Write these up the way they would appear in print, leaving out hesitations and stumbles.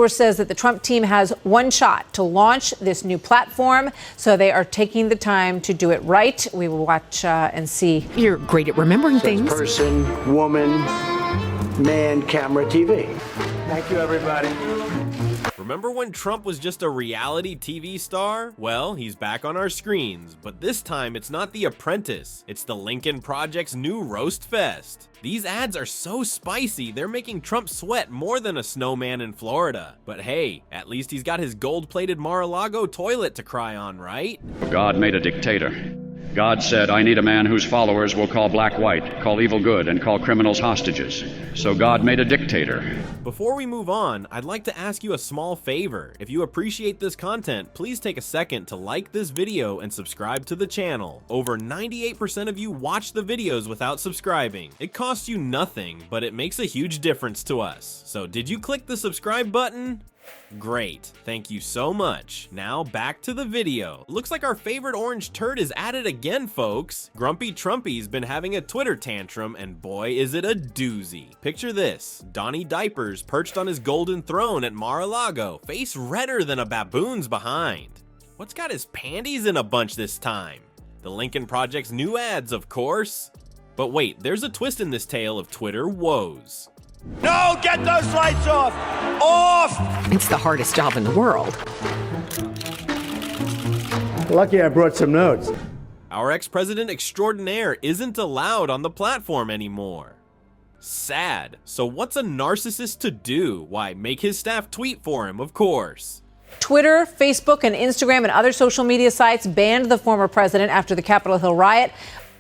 Source says that the Trump team has one shot to launch this new platform, so they are taking the time to do it right. We will watch and see. You're great at remembering things. Person, woman, man, camera, TV. Thank you, everybody. Remember when Trump was just a reality TV star? Well, he's back on our screens, but this time it's not the Apprentice, it's the Lincoln Project's new Roast Fest. These ads are so spicy, they're making Trump sweat more than a snowman in Florida. But hey, at least he's got his gold-plated Mar-a-Lago toilet to cry on, right? God made a dictator. God said, I need a man whose followers will call black white, call evil good, and call criminals hostages. So God made a dictator. Before we move on, I'd like to ask you a small favor. If you appreciate this content, please take a second to like this video and subscribe to the channel. Over 98% of you watch the videos without subscribing. It costs you nothing, but it makes a huge difference to us. So did you click the subscribe button? Great, thank you so much. Now back to the video. Looks like our favorite orange turd is at it again, folks. Grumpy Trumpy's been having a Twitter tantrum, and boy is it a doozy. Picture this, Donnie Diapers perched on his golden throne at Mar-a-Lago, face redder than a baboon's behind. What's got his panties in a bunch this time? The Lincoln Project's new ads, of course. But wait, there's a twist in this tale of Twitter woes. No, get those lights off! Off! It's the hardest job in the world. Lucky I brought some notes. Our ex-president extraordinaire isn't allowed on the platform anymore. Sad. So what's a narcissist to do? Why, make his staff tweet for him, of course. Twitter, Facebook, and Instagram and other social media sites banned the former president after the Capitol Hill riot.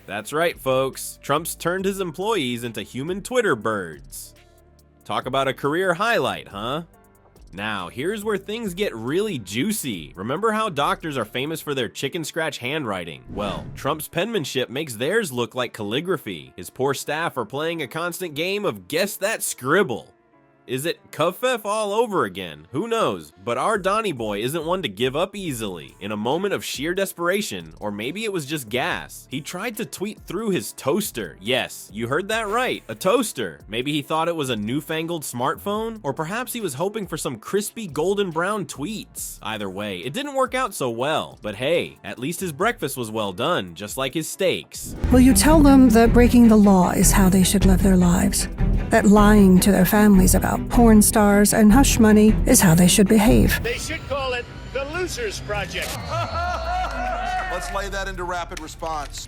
That's right, folks. Trump's turned his employees into human Twitter birds. Talk about a career highlight, huh? Now, here's where things get really juicy. Remember how doctors are famous for their chicken scratch handwriting? Well, Trump's penmanship makes theirs look like calligraphy. His poor staff are playing a constant game of guess that scribble. Is it Kafef all over again? Who knows? But our Donnie boy isn't one to give up easily. In a moment of sheer desperation, or maybe it was just gas, he tried to tweet through his toaster. Yes, you heard that right, a toaster. Maybe he thought it was a newfangled smartphone, or perhaps he was hoping for some crispy golden brown tweets. Either way, it didn't work out so well. But hey, at least his breakfast was well done, just like his steaks. Will you tell them that breaking the law is how they should live their lives? That lying to their families about porn stars and hush money is how they should behave. They should call it the Losers Project. Let's lay that into rapid response.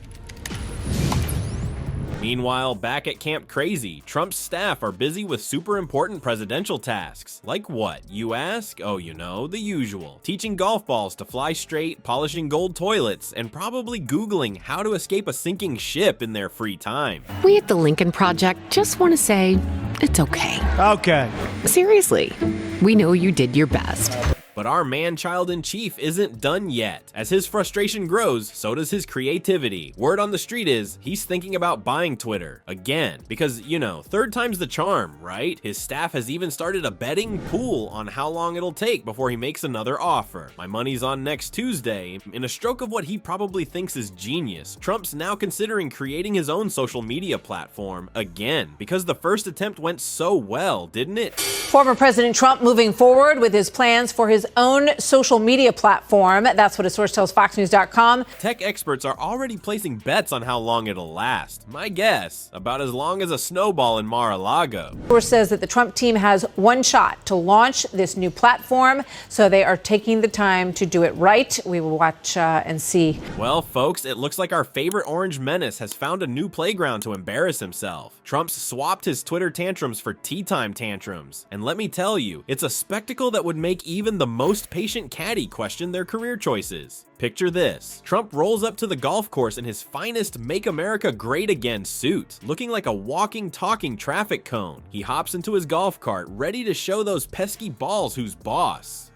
Meanwhile, back at Camp Crazy, Trump's staff are busy with super important presidential tasks. Like what, you ask? Oh, you know, the usual. Teaching golf balls to fly straight, polishing gold toilets, and probably Googling how to escape a sinking ship in their free time. We at the Lincoln Project just want to say, it's okay. Okay. Seriously, we know you did your best. But our man-child-in-chief isn't done yet. As his frustration grows, so does his creativity. Word on the street is, he's thinking about buying Twitter. Again. Because, you know, third time's the charm, right? His staff has even started a betting pool on how long it'll take before he makes another offer. My money's on next Tuesday. In a stroke of what he probably thinks is genius, Trump's now considering creating his own social media platform again. Because the first attempt went so well, didn't it? Former President Trump moving forward with his plans for his own social media platform. That's what a source tells FoxNews.com. Tech experts are already placing bets on how long it'll last. My guess, about as long as a snowball in Mar-a-Lago. Source says that the Trump team has one shot to launch this new platform, so they are taking the time to do it right. We will watch and see. Well, folks, it looks like our favorite orange menace has found a new playground to embarrass himself. Trump's swapped his Twitter tantrums for tea time tantrums. And let me tell you, it's a spectacle that would make even the most patient caddy question their career choices. Picture this. Trump rolls up to the golf course in his finest Make America Great Again suit, looking like a walking, talking traffic cone. He hops into his golf cart, ready to show those pesky balls who's boss.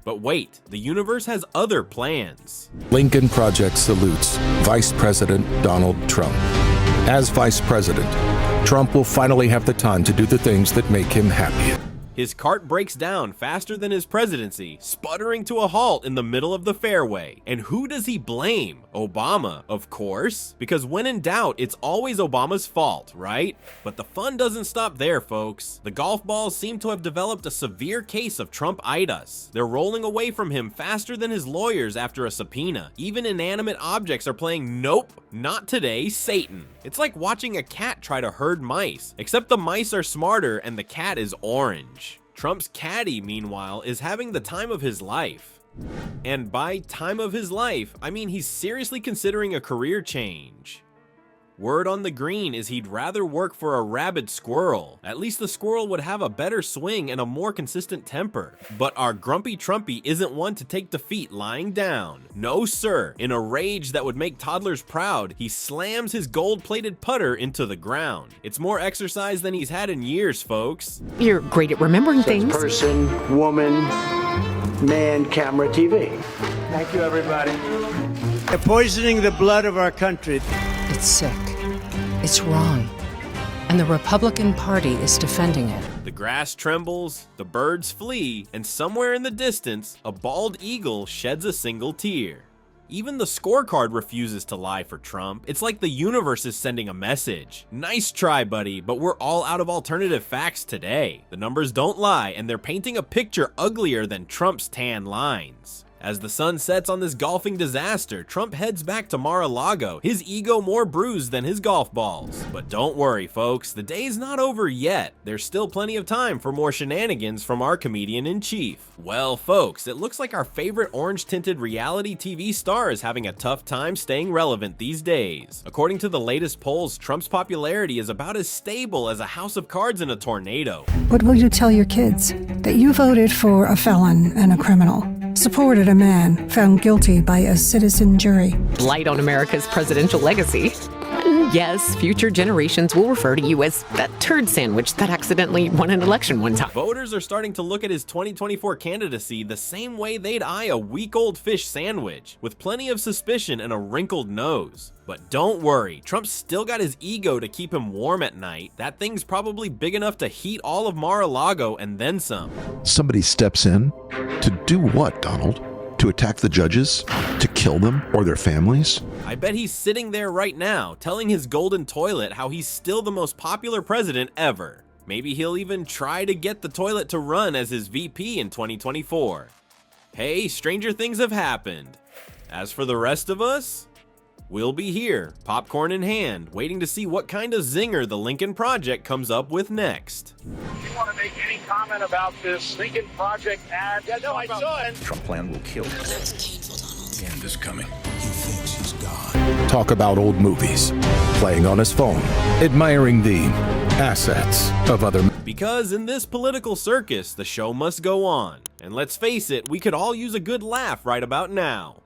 But wait, the universe has other plans. Lincoln Project salutes Vice President Donald Trump. As Vice President, Trump will finally have the time to do the things that make him happy. His cart breaks down faster than his presidency, sputtering to a halt in the middle of the fairway. And who does he blame? Obama, of course. Because when in doubt, it's always Obama's fault, right? But the fun doesn't stop there, folks. The golf balls seem to have developed a severe case of Trump-itis. They're rolling away from him faster than his lawyers after a subpoena. Even inanimate objects are playing nope, not today, Satan. It's like watching a cat try to herd mice, except the mice are smarter and the cat is orange. Trump's caddy, meanwhile, is having the time of his life. And by time of his life, I mean he's seriously considering a career change. Word on the green is he'd rather work for a rabid squirrel. At least the squirrel would have a better swing and a more consistent temper. But our grumpy Trumpy isn't one to take defeat lying down. No sir, in a rage that would make toddlers proud, he slams his gold-plated putter into the ground. It's more exercise than he's had in years, folks. You're great at remembering things. Person, woman, man, camera, TV. Thank you, everybody. They're poisoning the blood of our country. It's sick. It's wrong. And the Republican Party is defending it. The grass trembles, the birds flee, and somewhere in the distance, a bald eagle sheds a single tear. Even the scorecard refuses to lie for Trump. It's like the universe is sending a message. Nice try, buddy, but we're all out of alternative facts today. The numbers don't lie, and they're painting a picture uglier than Trump's tan lines. As the sun sets on this golfing disaster, Trump heads back to Mar-a-Lago, his ego more bruised than his golf balls. But don't worry, folks, the day's not over yet. There's still plenty of time for more shenanigans from our comedian-in-chief. Well, folks, it looks like our favorite orange-tinted reality TV star is having a tough time staying relevant these days. According to the latest polls, Trump's popularity is about as stable as a house of cards in a tornado. What will you tell your kids? That you voted for a felon and a criminal, supported a man found guilty by a citizen jury. Blight on America's presidential legacy. Yes, future generations will refer to you as that turd sandwich that accidentally won an election one time. Voters are starting to look at his 2024 candidacy the same way they'd eye a week-old fish sandwich, with plenty of suspicion and a wrinkled nose. But don't worry, Trump's still got his ego to keep him warm at night. That thing's probably big enough to heat all of Mar-a-Lago and then some. Somebody steps in to do what, Donald? To attack the judges? To kill them or their families? I bet he's sitting there right now, telling his golden toilet how he's still the most popular president ever. Maybe he'll even try to get the toilet to run as his VP in 2024. Hey, stranger things have happened. As for the rest of us, we'll be here, popcorn in hand, waiting to see what kind of zinger the Lincoln Project comes up with next. You want to make any comment about this Lincoln Project ad? Yeah, no, I saw it. Trump plan will kill you. The end is coming. He thinks he's gone. Talk about old movies, playing on his phone, admiring the assets of other men. Because in this political circus, the show must go on. And let's face it, we could all use a good laugh right about now.